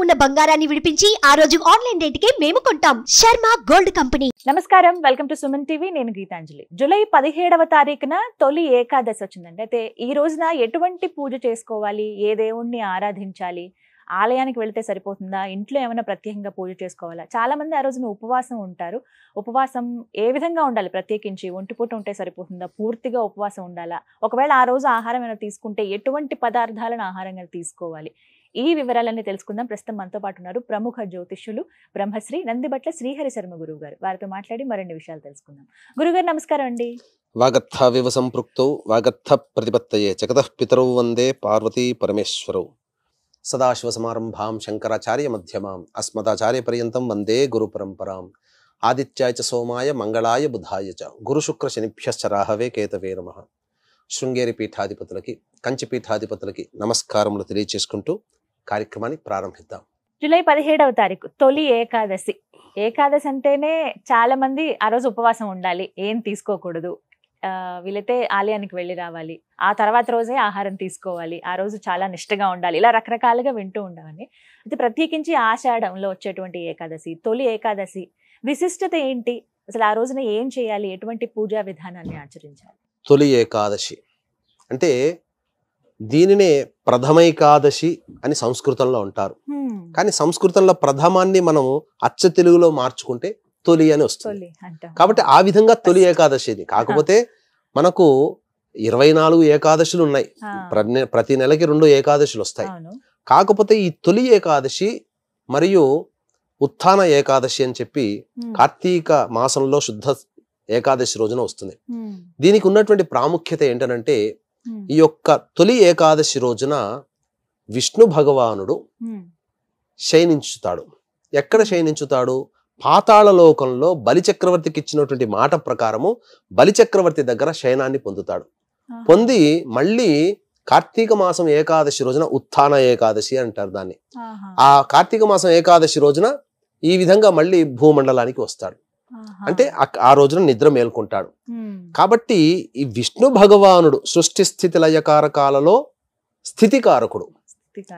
ఉన్న బంగారాన్ని విడిపించి ఆ రోజు ఆన్లైన్ రేటుకే మేము కొంటాం. Sharma gold company. నమస్కారం, వెల్కమ్ టు సుమన్ టీవీ. నేను గీతాంజలి. జూలై 17వ తారీఖున తొలి ఏకాదశి వచ్చిందండి. అయితే ఈ రోజున ఎటువంటి పూజ చేసుకోవాలి, ఏ దేవుణ్ణి ఆరాధించాలి, ఆలయానికి వెళితే సరిపోతుందా, ఇంట్లో ఏమైనా ప్రత్యేకంగా పూజ చేసుకోవాలా? చాలా మంది ఆ రోజున ఉపవాసం ఉంటారు. ఉపవాసం ఏ విధంగా ఉండాలి? ప్రత్యేకించి ఒంటిపూట ఉంటే సరిపోతుందా, పూర్తిగా ఉపవాసం ఉండాలా? ఒకవేళ ఆ రోజు ఆహారం ఏమైనా తీసుకుంటే ఎటువంటి పదార్థాలను ఆహారంగా తీసుకోవాలి? ఈ వివరాలన్నీ తెలుసుకుందాం. ప్రస్తుతం మనతో పాటు ఉన్నారు ప్రముఖ జ్యోతిష్యులు బ్రహ్మశ్రీ నందిబట్ల శ్రీహరి శర్మ గురువు గారు. వారితో మాట్లాడి మరిన్ని విషయాలు తెలుసుకుందాం. గురుగారు నమస్కారం అండి. వాగర్థ వివ సంపృక్తౌ వాగర్థ ప్రతిపత్తయే జగతః పితరౌ వందే పార్వతీ పరమేశ్వరౌ. సదాశివ సమారంభాం శంకరాచార్య మధ్యమాం అస్మదాచార్య పర్యంతం వందే గురు పరంపరాం. ఆదిత్యాయ చ సోమాయ మంగళాయ బుధాయ చ గురు శుక్ర శనిభ్యశ్చ రాహవే కేతవే నమః. శృంగేరి పీఠాధిపతులకి, కంచి పీఠాధిపతులకి నమస్కారములు తెలియచేసుకుంటూ కార్యక్రమాన్ని ప్రారంభిద్దాం. జూలై 17వ తారీఖు తొలి ఏకాదశి. ఏకాదశి అంటేనే చాలా మంది ఆ రోజు ఉపవాసం ఉండాలి, ఏం తీసుకోకూడదు, వీలైతే ఆలయానికి వెళ్ళి రావాలి, ఆ తర్వాత రోజే ఆహారం తీసుకోవాలి, ఆ రోజు చాలా నిష్టగా ఉండాలి, ఇలా రకరకాలుగా వింటూ ఉండమని. అయితే ప్రత్యేకించి ఆషాఢంలో వచ్చేటువంటి ఏకాదశి, తొలి ఏకాదశి విశిష్టత ఏంటి? అసలు ఆ రోజున ఏం చేయాలి, ఎటువంటి పూజా విధానాన్ని ఆచరించాలి? తొలి ఏకాదశి అంటే దీనినే ప్రథమైకాదశి అని సంస్కృతంలో అంటారు. కానీ సంస్కృతంలో ప్రథమాన్ని మనం అచ్చ తెలుగులో మార్చుకుంటే తొలి అని వస్తుంది. కాబట్టి ఆ విధంగా తొలి ఏకాదశి ఇది. కాకపోతే మనకు 24 ఏకాదశులు ఉన్నాయి. ప్రతి నెలకి 2 ఏకాదశులు వస్తాయి. కాకపోతే ఈ తొలి ఏకాదశి మరియు ఉత్థాన ఏకాదశి అని చెప్పి కార్తీక మాసంలో శుద్ధ ఏకాదశి రోజున వస్తుంది. దీనికి ఉన్నటువంటి ప్రాముఖ్యత ఏంటనంటే, ఈ యొక్క తొలి ఏకాదశి రోజున విష్ణు భగవానుడు శయనించుతాడు. ఎక్కడ శయనించుతాడు? పాతాళ లోకంలో బలిచక్రవర్తికి ఇచ్చినటువంటి మాట ప్రకారము బలిచక్రవర్తి దగ్గర శయనాన్ని పొందుతాడు. పొంది మళ్ళీ కార్తీక మాసం ఏకాదశి రోజున ఉత్థాన ఏకాదశి అంటారు దాన్ని. ఆ కార్తీక మాసం ఏకాదశి రోజున ఈ విధంగా మళ్ళీ భూమండలానికి వస్తాడు. అంటే ఆ రోజున నిద్ర మేల్కొంటాడు. కాబట్టి ఈ విష్ణు భగవానుడు సృష్టి స్థితి లయకారకాలలో స్థితికారకుడు,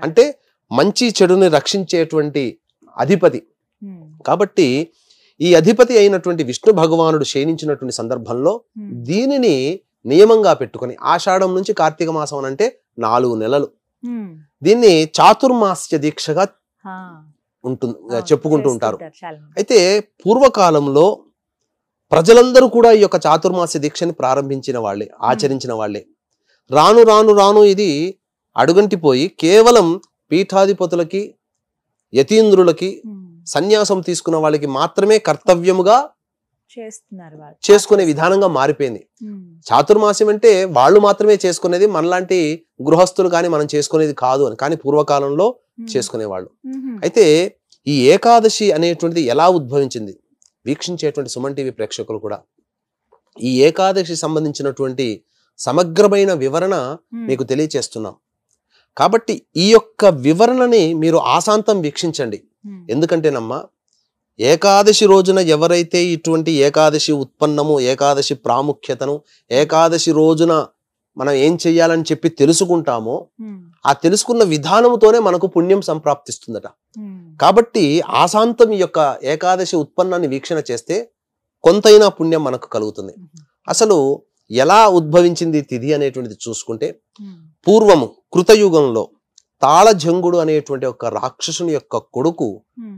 అంటే మంచి చెడుని రక్షించేటువంటి అధిపతి. కాబట్టి ఈ అధిపతి అయినటువంటి విష్ణు భగవానుడు శయనించినటువంటి సందర్భంలో దీనిని నియమంగా పెట్టుకొని, ఆషాఢం నుంచి కార్తీక మాసం అంటే 4 నెలలు, దీన్ని చాతుర్మాస్య దీక్షగా చెప్పుకుంటూ ఉంటారు. అయితే పూర్వకాలంలో ప్రజలందరూ కూడా ఈ యొక్క చాతుర్మాస్య దీక్షని ప్రారంభించిన వాళ్ళే, ఆచరించిన వాళ్ళే. రాను రాను రాను ఇది అడుగంటిపోయి కేవలం పీఠాధిపతులకి, యతీంద్రులకి, సన్యాసం తీసుకున్న వాళ్ళకి మాత్రమే కర్తవ్యముగా చేసుకునే విధానంగా మారిపోయింది. చాతుర్మాస్యం అంటే వాళ్ళు మాత్రమే చేసుకునేది, మనలాంటి గృహస్థులు కానీ మనం చేసుకునేది కాదు అని. కానీ పూర్వకాలంలో చేసుకునేవాళ్ళు. అయితే ఈ ఏకాదశి అనేటువంటిది ఎలా ఉద్భవించింది? వీక్షించేటువంటి సుమన్ టీవీ ప్రేక్షకులు కూడా ఈ ఏకాదశి సంబంధించినటువంటి సమగ్రమైన వివరణ మీకు తెలియచేస్తున్నాం. కాబట్టి ఈ యొక్క వివరణని మీరు ఆశాంతం వీక్షించండి. ఎందుకంటేనమ్మా, ఏకాదశి రోజున ఎవరైతే ఇటువంటి ఏకాదశి ఉత్పన్నము, ఏకాదశి ప్రాముఖ్యతను, ఏకాదశి రోజున మనం ఏం చెయ్యాలని చెప్పి తెలుసుకుంటామో, ఆ తెలుసుకున్న విధానముతోనే మనకు పుణ్యం సంప్రాప్తిస్తుందట. కాబట్టి ఆశాంతం ఈ యొక్క ఏకాదశి ఉత్పన్నాన్ని వీక్షణ చేస్తే కొంతైనా పుణ్యం మనకు కలుగుతుంది. అసలు ఎలా ఉద్భవించింది తిథి అనేటువంటిది చూసుకుంటే, పూర్వము కృతయుగంలో తాళజంగుడు అనేటువంటి ఒక రాక్షసుని యొక్క కొడుకు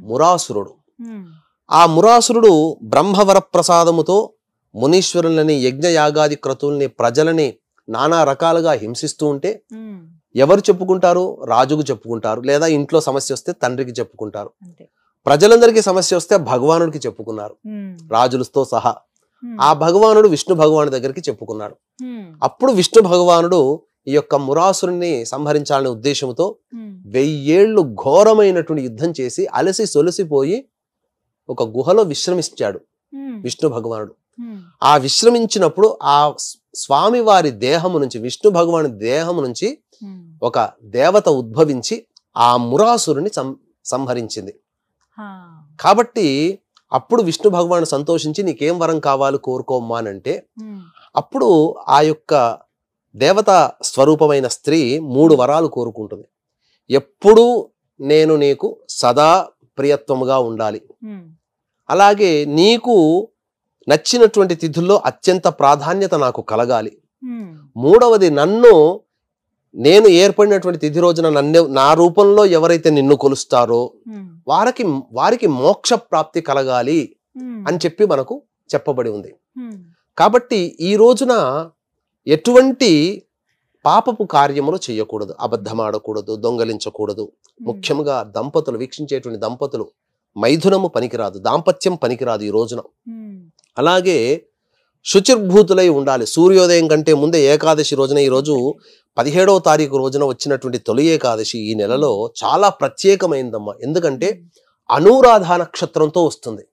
మురాసురుడు. ఆ మురాసురుడు బ్రహ్మవర ప్రసాదముతో మునీశ్వరులని, యజ్ఞయాగాది క్రతుల్ని, ప్రజలని నానా రకాలుగా హింసిస్తూ ఉంటే ఎవరు చెప్పుకుంటారు? రాజుకు చెప్పుకుంటారు, లేదా ఇంట్లో సమస్య వస్తే తండ్రికి చెప్పుకుంటారు. ప్రజలందరికీ సమస్య వస్తే భగవానుడికి చెప్పుకున్నారు, రాజులతో సహా. ఆ భగవానుడు విష్ణు భగవాను దగ్గరికి చెప్పుకున్నాడు. అప్పుడు విష్ణు భగవానుడు ఈ యొక్క మురాసురుణ్ణి సంహరించాలనే ఉద్దేశంతో 1000 ఏళ్ళు ఘోరమైనటువంటి యుద్ధం చేసి అలసి సొలసిపోయి ఒక గుహలో విశ్రమించాడు విష్ణు భగవానుడు. ఆ విశ్రమించినప్పుడు ఆ స్వామి వారి దేహము నుంచి, విష్ణు భగవాను దేహము నుంచి ఒక దేవత ఉద్భవించి ఆ మురాసురుని సంహరించింది. కాబట్టి అప్పుడు విష్ణు భగవాను సంతోషించి, నీకేం వరం కావాలి కోరుకోమ్మా అని అంటే, అప్పుడు ఆ యొక్క దేవత స్వరూపమైన స్త్రీ 3 వరాలు కోరుకుంటుంది. ఎప్పుడూ నేను నీకు సదా ప్రియత్వముగా ఉండాలి. అలాగే నీకు నచ్చినటువంటి తిథుల్లో అత్యంత ప్రాధాన్యత నాకు కలగాలి. మూడవది, నేను ఏర్పడినటువంటి తిథి రోజున నా రూపంలో ఎవరైతే నిన్ను కొలుస్తారో వారికి మోక్ష ప్రాప్తి కలగాలి అని చెప్పి మనకు చెప్పబడి ఉంది. కాబట్టి ఈ రోజున ఎటువంటి పాపపు కార్యములు చేయకూడదు, అబద్ధమాడకూడదు, దొంగలించకూడదు. ముఖ్యంగా దంపతులు, వీక్షించేటువంటి దంపతులు మైథునము పనికిరాదు, దాంపత్యం పనికిరాదు ఈ రోజున. అలాగే శుచిర్భూతులై ఉండాలి. సూర్యోదయం కంటే ముందే ఏకాదశి రోజున, ఈ రోజు 17వ తారీఖు రోజున వచ్చినటువంటి తొలి ఏకాదశి ఈ నెలలో చాలా ప్రత్యేకమైందమ్మా. ఎందుకంటే అనురాధ నక్షత్రంతో వస్తుంది.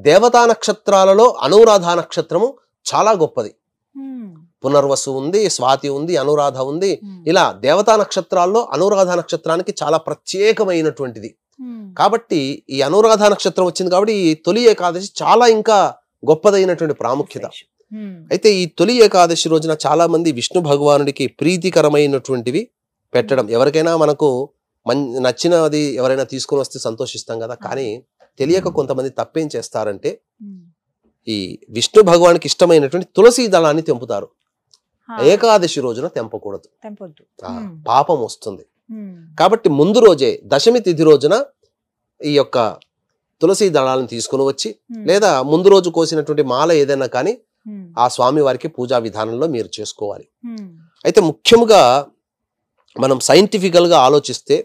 దేవతా నక్షత్రాలలో అనురాధ నక్షత్రము చాలా గొప్పది. పునర్వసు ఉంది, స్వాతి ఉంది, అనురాధ ఉంది. ఇలా దేవతా నక్షత్రాల్లో అనురాధ నక్షత్రానికి చాలా ప్రత్యేకమైనటువంటిది. కాబట్టి ఈ అనురాధ నక్షత్రం వచ్చింది కాబట్టి ఈ తొలి ఏకాదశి చాలా ఇంకా గొప్పదైనటువంటి ప్రాముఖ్యత. అయితే ఈ తొలి ఏకాదశి రోజున చాలా మంది విష్ణు భగవానుడికి ప్రీతికరమైనటువంటివి పెట్టడం. ఎవరికైనా మనకు నచ్చినది ఎవరైనా తీసుకుని వస్తే సంతోషిస్తాం కదా, కానీ తెలియక కొంతమంది తప్పేం చేస్తారంటే ఈ విష్ణు భగవానికి ఇష్టమైనటువంటి తులసి దళాన్ని తెంపుతారు. ఏకాదశి రోజున తెంపకూడదు, పాపం వస్తుంది. కాబట్టి ముందు రోజే దశమి తిథి రోజున ఈ యొక్క తులసి దళాలను తీసుకుని వచ్చి, లేదా ముందు రోజు కోసినటువంటి మాల ఏదైనా కానీ ఆ స్వామి వారికి పూజా విధానంలో మీరు చేసుకోవాలి. అయితే ముఖ్యంగా మనం సైంటిఫికల్ గా ఆలోచిస్తే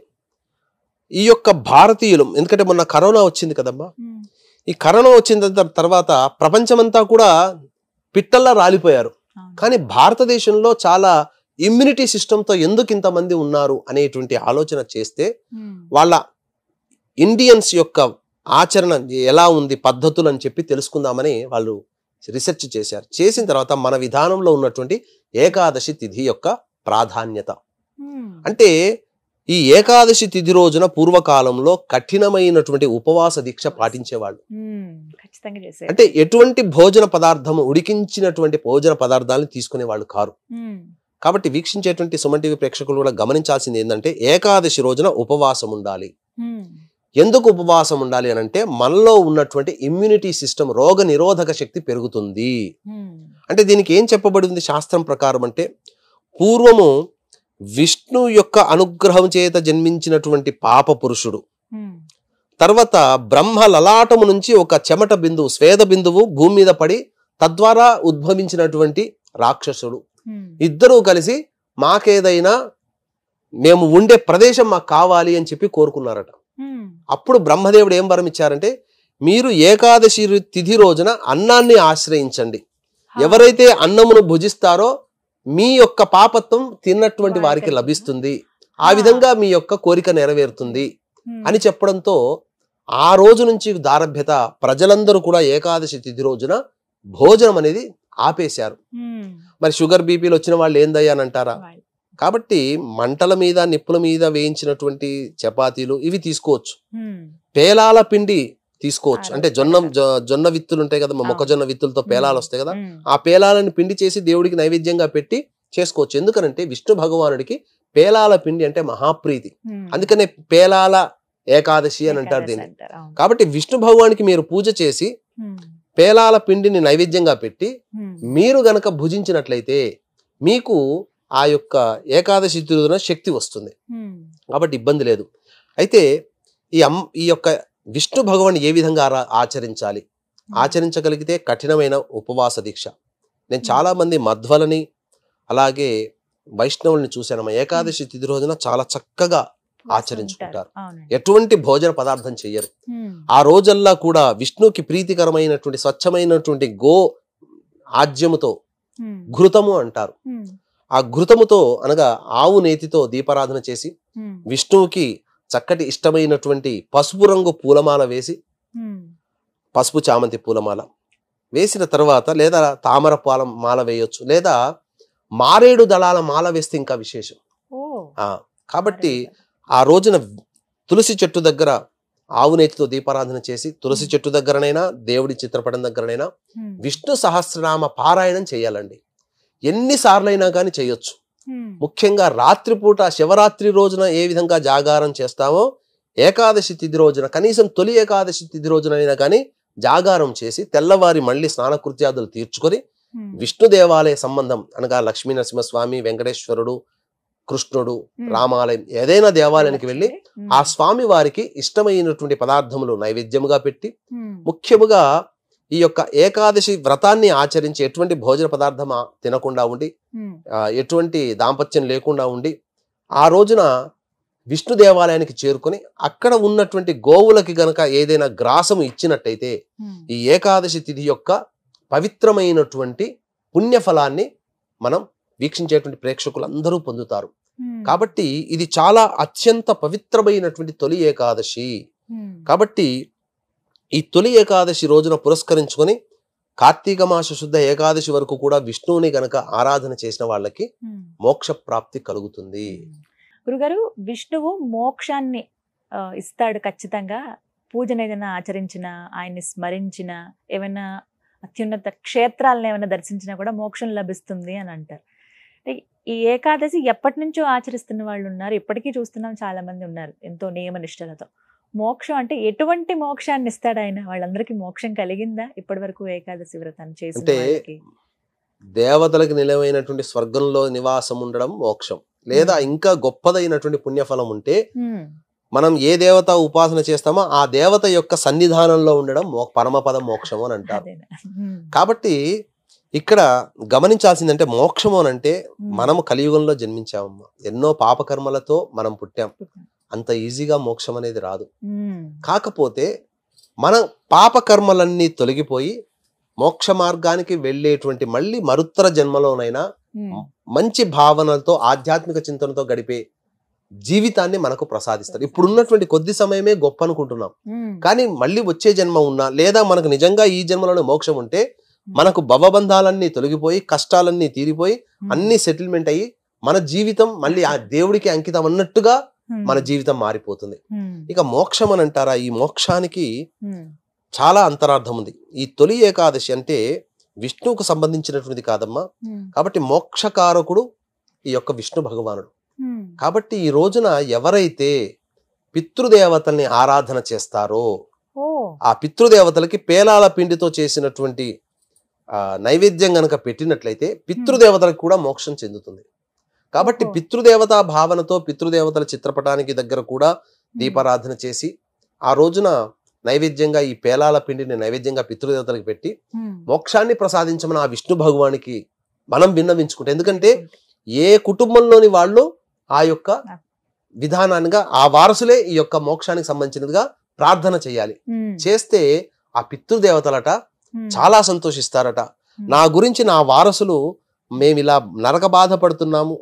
ఈ యొక్క భారతీయులు, ఎందుకంటే మొన్న కరోనా వచ్చింది కదమ్మా, ఈ కరోనా వచ్చిన తర్వాత ప్రపంచమంతా కూడా పిట్టల్లా రాలిపోయారు. కానీ భారతదేశంలో చాలా ఇమ్యూనిటీ సిస్టంతో ఎందుకు ఇంతమంది ఉన్నారు అనేటువంటి ఆలోచన చేస్తే, వాళ్ళ ఇండియన్స్ యొక్క ఆచరణ ఎలా ఉంది, పద్ధతులు అని చెప్పి తెలుసుకుందామని వాళ్ళు రీసెర్చ్ చేశారు. చేసిన తర్వాత మన విధానంలో ఉన్నటువంటి ఏకాదశి తిథి యొక్క ప్రాధాన్యత అంటే, ఈ ఏకాదశి తిథి రోజున పూర్వకాలంలో కఠినమైనటువంటి ఉపవాస దీక్ష పాటించేవాళ్ళు. అంటే ఎటువంటి భోజన పదార్థము, ఉడికించినటువంటి భోజన పదార్థాలను తీసుకునేవాళ్ళు కారు. కాబట్టి వీక్షించేటువంటి సుమన్ టీవీ ప్రేక్షకులు కూడా గమనించాల్సింది ఏంటంటే, ఏకాదశి రోజున ఉపవాసం ఉండాలి. ఎందుకు ఉపవాసం ఉండాలి అని అంటే, మనలో ఉన్నటువంటి ఇమ్యూనిటీ సిస్టమ్, రోగ నిరోధక శక్తి పెరుగుతుంది. అంటే దీనికి ఏం చెప్పబడింది శాస్త్రం ప్రకారం అంటే, పూర్వము విష్ణు యొక్క అనుగ్రహం చేత జన్మించినటువంటి పాప పురుషుడు, తర్వాత బ్రహ్మ లలాటము నుంచి ఒక చెమట బిందువు, స్వేద బిందువు భూమి మీద పడి తద్వారా ఉద్భవించినటువంటి రాక్షసుడు, ఇద్దరూ కలిసి మాకేదైనా, మేము ఉండే ప్రదేశం మాకు కావాలి అని చెప్పి కోరుకున్నారట. అప్పుడు బ్రహ్మదేవుడు ఏం వరం ఇచ్చారంటే, మీరు ఏకాదశి తిథి రోజున అన్నాన్ని ఆశ్రయించండి. ఎవరైతే అన్నమును భుజిస్తారో మీ యొక్క పాపత్వం తిన్నటువంటి వారికి లభిస్తుంది, ఆ విధంగా మీ యొక్క కోరిక నెరవేరుతుంది అని చెప్పడంతో ఆ రోజు నుంచి దారభ్యత ప్రజలందరూ కూడా ఏకాదశి తిథి రోజున భోజనం అనేది ఆపేశారు. మరి షుగర్ బీపీలు వచ్చిన వాళ్ళు ఏందయ్యా అని అంటారా? కాబట్టి మంటల మీద, నిప్పుల మీద వేయించినటువంటి చపాతీలు ఇవి తీసుకోవచ్చు. పేలాల పిండి తీసుకోవచ్చు. అంటే జొన్న విత్తులు ఉంటాయి కదా, మొక్కజొన్న విత్తులతో పేలాలు వస్తాయి కదా, ఆ పేలాలను పిండి చేసి దేవుడికి నైవేద్యంగా పెట్టి చేసుకోవచ్చు. ఎందుకనంటే విష్ణు భగవానుడికి పేలాల పిండి అంటే మహాప్రీతి. అందుకనే పేలాల ఏకాదశి అని అంటారు దీన్ని. కాబట్టి విష్ణు భగవానికి మీరు పూజ చేసి పేలాల పిండిని నైవేద్యంగా పెట్టి మీరు గనక భుజించినట్లయితే మీకు ఆ యొక్క ఏకాదశి తిథిన శక్తి వస్తుంది. కాబట్టి ఇబ్బంది లేదు. అయితే ఈ యొక్క విష్ణు భగవాన్ ఏ విధంగా ఆచరించాలి, ఆచరించగలిగితే కఠినమైన ఉపవాస దీక్ష. నేను చాలా మంది మధ్వలని అలాగే వైష్ణవుల్ని చూశాను, ఏకాదశి తిథి రోజున చాలా చక్కగా ఆచరించుకుంటారు. ఎటువంటి భోజన పదార్థం చెయ్యరు. ఆ రోజల్లా కూడా విష్ణుకి ప్రీతికరమైనటువంటి స్వచ్ఛమైనటువంటి గో ఆజ్యముతో, ఘృతము అంటారు, ఆ ఘృతముతో అనగా ఆవు నేతితో దీపారాధన చేసి విష్ణువుకి చక్కటి ఇష్టమైనటువంటి పసుపు రంగు పూలమాల వేసి, పసుపు చామంతి పూలమాల వేసిన తర్వాత, లేదా తామర మాల వేయొచ్చు, లేదా మారేడు దళాల మాల వేస్తే ఇంకా విశేషం. కాబట్టి ఆ రోజున తులసి చెట్టు దగ్గర ఆవు నేతితో దీపారాధన చేసి, తులసి చెట్టు దగ్గరనైనా దేవుడి చిత్రపటం దగ్గరనైనా విష్ణు సహస్రనామ పారాయణం చేయాలండి. ఎన్నిసార్లైనా కానీ చేయొచ్చు. ముఖ్యంగా రాత్రిపూట శివరాత్రి రోజున ఏ విధంగా జాగారం చేస్తామో ఏకాదశి తిథి రోజున కనీసం తొలి ఏకాదశి తిథి రోజునైనా కానీ జాగారం చేసి తెల్లవారి మళ్ళీ స్నానకృత్యాదులు తీర్చుకొని విష్ణు దేవాలయ సంబంధం అనగా లక్ష్మీ నరసింహస్వామి, వెంకటేశ్వరుడు, కృష్ణుడు, రామాలయం ఏదైనా దేవాలయానికి వెళ్ళి ఆ స్వామి వారికి ఇష్టమైనటువంటి పదార్థములు నైవేద్యముగా పెట్టి ముఖ్యముగా ఈ యొక్క ఏకాదశి వ్రతాన్ని ఆచరించి ఎటువంటి భోజన పదార్థం తినకుండా ఉండి ఎటువంటి దాంపత్యం లేకుండా ఉండి ఆ రోజున విష్ణు దేవాలయానికి చేరుకొని అక్కడ ఉన్నటువంటి గోవులకి గనక ఏదైనా గ్రాసము ఇచ్చినట్టయితే ఈ ఏకాదశి తిథి యొక్క పవిత్రమైనటువంటి పుణ్యఫలాన్ని మనం వీక్షించేటువంటి ప్రేక్షకులందరూ పొందుతారు. కాబట్టి ఇది చాలా అత్యంత పవిత్రమైనటువంటి తొలి ఏకాదశి. కాబట్టి ఈ తొలి ఏకాదశి రోజున పురస్కరించుకొని కార్తీక మాస శుద్ధ ఏకాదశి వరకు కూడా విష్ణువుని గనక ఆరాధన చేసిన వాళ్ళకి మోక్ష ప్రాప్తి కలుగుతుంది. గురుగారు, విష్ణువు మోక్షాన్ని ఇస్తాడు ఖచ్చితంగా. పూజను ఏదైనా ఆచరించిన, ఆయన్ని స్మరించిన, ఏమైనా అత్యున్నత క్షేత్రాలను ఏమైనా దర్శించినా కూడా మోక్షం లభిస్తుంది అని అంటారు. ఈ ఏకాదశి ఎప్పటి నుంచో ఆచరిస్తున్న వాళ్ళు ఉన్నారు, ఇప్పటికీ చూస్తున్నాం చాలా మంది ఉన్నారు ఎంతో నియమ నిష్టలతో. మోక్షం అంటే ఎటువంటి మోక్షాన్ని ఇస్తాడు ఆయన? వాళ్ళందరికీ మోక్షం కలిగిందా ఇప్పటి వరకు ఏకాదశి వ్రతాన్ని చేసిన వాళ్ళకి? దేవతలకు నిలవైనటువంటి స్వర్గంలో నివాసం ఉండడం మోక్షం, లేదా ఇంకా గొప్పదైనటువంటి పుణ్యఫలం ఉంటే మనం ఏ దేవత ఉపాసన చేస్తామో ఆ దేవత యొక్క సన్నిధానంలో ఉండడం పరమపద మోక్షము అని అంటారు. కాబట్టి ఇక్కడ గమనించాల్సిందంటే మోక్షము అని అంటే మనము కలియుగంలో జన్మించామమ్మా, ఎన్నో పాపకర్మలతో మనం పుట్టాం, అంత ఈజీగా మోక్షం అనేది రాదు. కాకపోతే మన పాపకర్మలన్నీ తొలగిపోయి మోక్ష మార్గానికి వెళ్ళేటువంటి మళ్ళీ మరుత్తర జన్మలోనైనా మంచి భావనలతో ఆధ్యాత్మిక చింతనతో గడిపే జీవితాన్ని మనకు ప్రసాదిస్తారు. ఇప్పుడున్నటువంటి కొద్ది సమయమే గొప్ప అనుకుంటున్నాం, కానీ మళ్ళీ వచ్చే జన్మ ఉన్నా లేదా మనకు నిజంగా ఈ జన్మలోనే మోక్షం ఉంటే మనకు భవబంధాలన్నీ తొలగిపోయి కష్టాలన్నీ తీరిపోయి అన్ని సెటిల్మెంట్ అయ్యి మన జీవితం మళ్ళీ ఆ దేవుడికి అంకితం అన్నట్టుగా మన జీవితం మారిపోతుంది. ఇక మోక్షం అని అంటారా, ఈ మోక్షానికి చాలా అంతరార్థం ఉంది. ఈ తొలి ఏకాదశి అంటే విష్ణువుకు సంబంధించినటువంటిది కాదమ్మా, కాబట్టి మోక్షకారకుడు ఈ యొక్క విష్ణు భగవానుడు. కాబట్టి ఈ రోజున ఎవరైతే పితృదేవతల్ని ఆరాధన చేస్తారో ఆ పితృదేవతలకి పేలాల పిండితో చేసినటువంటి నైవేద్యం గనక పెట్టినట్లయితే పితృదేవతలకు కూడా మోక్షం చెందుతుంది. కాబట్టి పితృదేవతా భావనతో పితృదేవతల చిత్రపటానికి దగ్గర కూడా దీపారాధన చేసి ఆ రోజున నైవేద్యంగా ఈ పేలాల పిండిని నైవేద్యంగా పితృదేవతలకు పెట్టి మోక్షాన్ని ప్రసాదించమని ఆ విష్ణు భగవానికి మనం విన్నవించుకుంటే, ఎందుకంటే ఏ కుటుంబంలోని వాళ్ళు ఆ యొక్క విధానాన్నిగా ఆ వారసులే ఈ యొక్క మోక్షానికి సంబంధించినదిగా ప్రార్థన చేయాలి. చేస్తే ఆ పితృదేవతలట చాలా సంతోషిస్తారట. నా గురించి నా వారసులు మేము ఇలా నరక బాధపడుతున్నాము,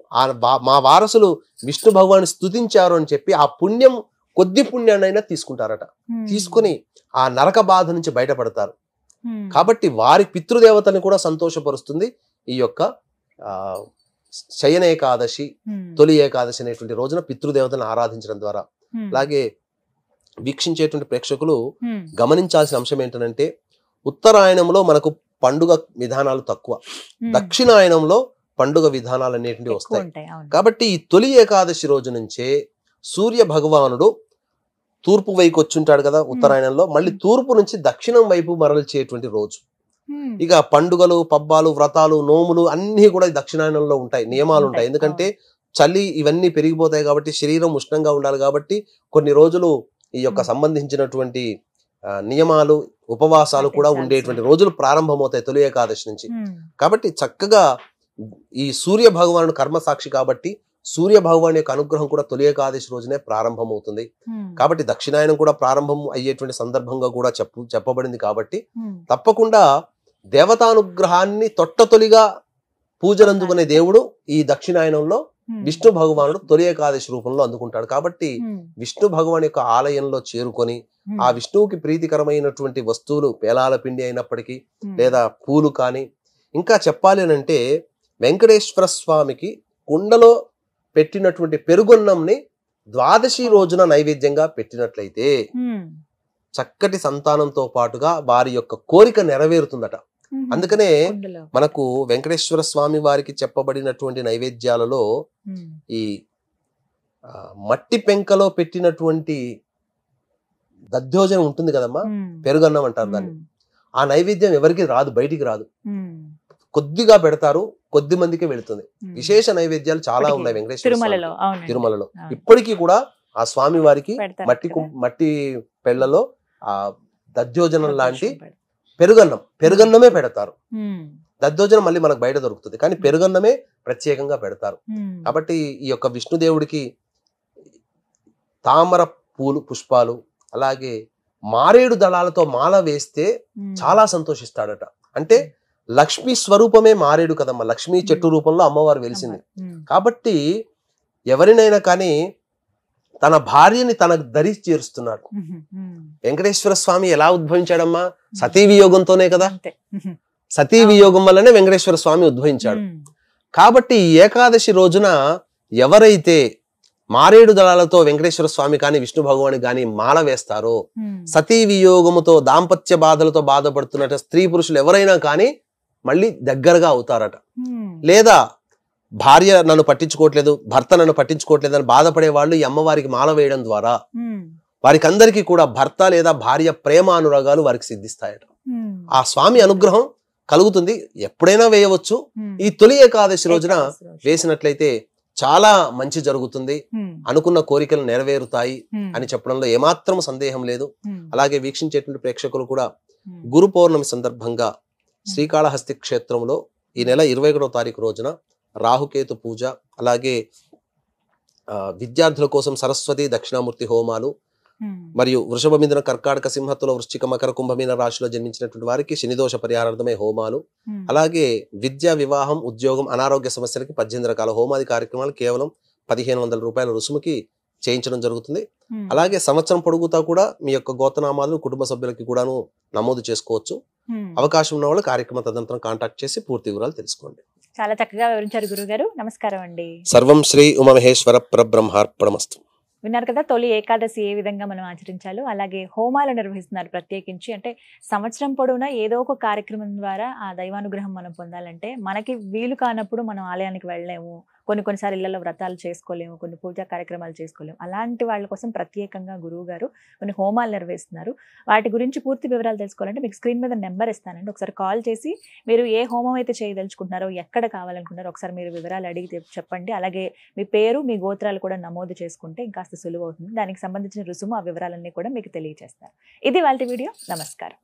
మా వారసులు విష్ణు భగవాన్ని స్తుతించారు అని చెప్పి ఆ పుణ్యం కొద్ది పుణ్యాన్నైనా తీసుకుంటారట. తీసుకుని ఆ నరక బాధ నుంచి బయటపడతారు. కాబట్టి వారి పితృదేవతని కూడా సంతోషపరుస్తుంది ఈ యొక్క శయన ఏకాదశి, తొలి ఏకాదశి అనేటువంటి రోజున పితృదేవతలను ఆరాధించడం ద్వారా. అలాగే వీక్షించేటువంటి ప్రేక్షకులు గమనించాల్సిన అంశం ఏంటంటే ఉత్తరాయణంలో మనకు పండుగ విధానాలు తక్కువ, దక్షిణాయనంలో పండుగ విధానాలు అనేటువంటివి వస్తాయి. కాబట్టి ఈ తొలి ఏకాదశి రోజు నుంచే సూర్య భగవానుడు తూర్పు వైపు వచ్చుంటాడు కదా ఉత్తరాయణంలో, మళ్ళీ తూర్పు నుంచి దక్షిణం వైపు మరల్చేటువంటి రోజు. ఇక పండుగలు, పబ్బాలు, వ్రతాలు, నోములు అన్ని కూడా దక్షిణాయనంలో ఉంటాయి, నియమాలు ఉంటాయి. ఎందుకంటే చలి ఇవన్నీ పెరిగిపోతాయి కాబట్టి శరీరం ఉష్ణంగా ఉండాలి కాబట్టి కొన్ని రోజులు ఈ యొక్క సంబంధించినటువంటి నియమాలు, ఉపవాసాలు కూడా ఉండేటువంటి రోజులు ప్రారంభమవుతాయి తొలి ఏకాదశి నుంచి. కాబట్టి చక్కగా ఈ సూర్య భగవానుడు కర్మసాక్షి కాబట్టి సూర్య భగవాన్ యొక్క అనుగ్రహం కూడా తొలి ఏకాదశి రోజునే ప్రారంభమవుతుంది. కాబట్టి దక్షిణాయనం కూడా ప్రారంభం అయ్యేటువంటి సందర్భంగా కూడా చెప్పబడింది. కాబట్టి తప్పకుండా దేవతానుగ్రహాన్ని తొట్టతొలిగా పూజలందుకునే దేవుడు ఈ దక్షిణాయనంలో విష్ణు భగవానుడు తొలి ఏకాదశి రూపంలో అందుకుంటాడు. కాబట్టి విష్ణు భగవాన్ యొక్క ఆలయంలో చేరుకొని ఆ విష్ణువుకి ప్రీతికరమైనటువంటి వస్తువులు పేలాల పిండి అయినప్పటికీ లేదా పూలు కానీ, ఇంకా చెప్పాలి అంటే వెంకటేశ్వర స్వామికి కుండలో పెట్టినటువంటి పెరుగున్నంని ద్వాదశి రోజున నైవేద్యంగా పెట్టినట్లయితే చక్కటి సంతానంతో పాటుగా వారి యొక్క కోరిక నెరవేరుతుందట. అందుకనే మనకు వెంకటేశ్వర స్వామి వారికి చెప్పబడినటువంటి నైవేద్యాలలో ఈ మట్టి పెంకలో పెట్టినటువంటి దధ్యోజనం ఉంటుంది కదమ్మా, పెరుగన్నం అంటారు దాన్ని. ఆ నైవేద్యం ఎవరికి రాదు, బయటికి రాదు, కొద్దిగా పెడతారు, కొద్ది మందికే వెళుతుంది. విశేష నైవేద్యాలు చాలా ఉన్నాయి వెంకటేశ్వర తిరుమలలో. ఇప్పటికీ కూడా ఆ స్వామి వారికి మట్టి పెళ్లలో ఆ దధ్యోజనం లాంటి పెరుగన్నమే పెడతారు. దద్దోజనం మళ్ళీ మనకు బయట దొరుకుతుంది, కానీ పెరుగన్నమే ప్రత్యేకంగా పెడతారు. కాబట్టి ఈ యొక్క విష్ణుదేవుడికి తామర పుష్పాలు అలాగే మారేడు దళాలతో మాల వేస్తే చాలా సంతోషిస్తాడట. అంటే లక్ష్మీ స్వరూపమే మారేడు కదమ్మా, లక్ష్మీ చెట్టు రూపంలో అమ్మవారు వెలిసింది. కాబట్టి ఎవరినైనా కానీ తన భార్యని తనకు దరి చేరుస్తున్నాడు. వెంకటేశ్వర స్వామి ఎలా ఉద్భవించాడమ్మా? సతీ వియోగంతోనే కదా. సతీ వియోగం వల్లనే వెంకటేశ్వర స్వామి ఉద్భవించాడు. కాబట్టి ఏకాదశి రోజున ఎవరైతే మారేడు దళాలతో వెంకటేశ్వర స్వామి కానీ విష్ణు భగవాని కానీ మాల వేస్తారో, సతీ వియోగముతో దాంపత్య బాధలతో బాధపడుతున్నట్టు స్త్రీ పురుషులు ఎవరైనా కానీ మళ్ళీ దగ్గరగా అవుతారట. లేదా భార్య నన్ను పట్టించుకోవట్లేదు, భర్త నన్ను పట్టించుకోవట్లేదు అని బాధపడే వాళ్ళు ఈ అమ్మవారికి మాల వేయడం ద్వారా వారికి అందరికీ కూడా భర్త లేదా భార్య ప్రేమ అనురాగాలు వారికి సిద్ధిస్తాయట. ఆ స్వామి అనుగ్రహం కలుగుతుంది. ఎప్పుడైనా వేయవచ్చు. ఈ తొలి ఏకాదశి రోజున వేసినట్లయితే చాలా మంచి జరుగుతుంది, అనుకున్న కోరికలు నెరవేరుతాయి అని చెప్పడంలో ఏమాత్రం సందేహం లేదు. అలాగే వీక్షించేటువంటి ప్రేక్షకులు కూడా గురు పౌర్ణమి సందర్భంగా శ్రీకాళహస్తి క్షేత్రంలో ఈ నెల 21వ తారీఖు రోజున రాహుకేతు పూజ, అలాగే విద్యార్థుల కోసం సరస్వతి దక్షిణామూర్తి హోమాలు, మరియు వృషభ మిథున కర్కాటక సింహత్తులో వృశ్చిక మకర కుంభమీన రాశిలో జన్మించినటువంటి వారికి శనిదోష పరిహారార్థమే హోమాలు, అలాగే విద్య, వివాహం, ఉద్యోగం, అనారోగ్య సమస్యలకి 18 రకాల హోమాది కార్యక్రమాలు కేవలం 1500 రూపాయల రుసుముకి చేయించడం జరుగుతుంది. అలాగే సంవత్సరం పొడుగుతా కూడా మీ యొక్క గోత్రనామాలను కుటుంబ సభ్యులకి కూడాను నమోదు చేసుకోవచ్చు. అవకాశం ఉన్న వాళ్ళు కార్యక్రమ తదనంతరం కాంటాక్ట్ చేసి పూర్తి వివరాలు తెలుసుకోండి. చాలా చక్కగా వివరించారు గురుగారు. నమస్కారం అండి. సర్వం శ్రీ ఉమామహేశ్వర పరబ్రహ్మార్పణమస్తు. విన్నారు కదా, తొలి ఏకాదశి ఏ విధంగా మనం ఆచరించాలో. అలాగే హోమాలు నిర్వహిస్తున్నారు ప్రత్యేకించి. అంటే సంవత్సరం పొడవునా ఏదో ఒక కార్యక్రమం ద్వారా ఆ దైవానుగ్రహం మనం పొందాలంటే మనకి వీలు కానప్పుడు మనం ఆలయానికి వెళ్ళలేము, కొన్నిసార్లు ఇళ్లలో వ్రతాలు చేసుకోలేము, కొన్ని పూజా కార్యక్రమాలు చేసుకోలేము. అలాంటి వాళ్ళ కోసం ప్రత్యేకంగా గురువు గారు కొన్ని హోమాలు నిర్వహిస్తున్నారు. వాటి గురించి పూర్తి వివరాలు తెలుసుకోవాలంటే మీకు స్క్రీన్ మీద నెంబర్ ఇస్తానండి, ఒకసారి కాల్ చేసి మీరు ఏ హోమం అయితే చేయదలుచుకుంటున్నారో, ఎక్కడ కావాలనుకుంటున్నారో ఒకసారి మీరు వివరాలు అడిగి చెప్పండి. అలాగే మీ పేరు, మీ గోత్రాలు కూడా నమోదు చేసుకుంటే ఇంకాస్త సులువు అవుతుంది. దానికి సంబంధించిన రుసుము, ఆ వివరాలన్నీ కూడా మీకు తెలియజేస్తారు. ఇది వాళ్ళ వీడియో. నమస్కారం.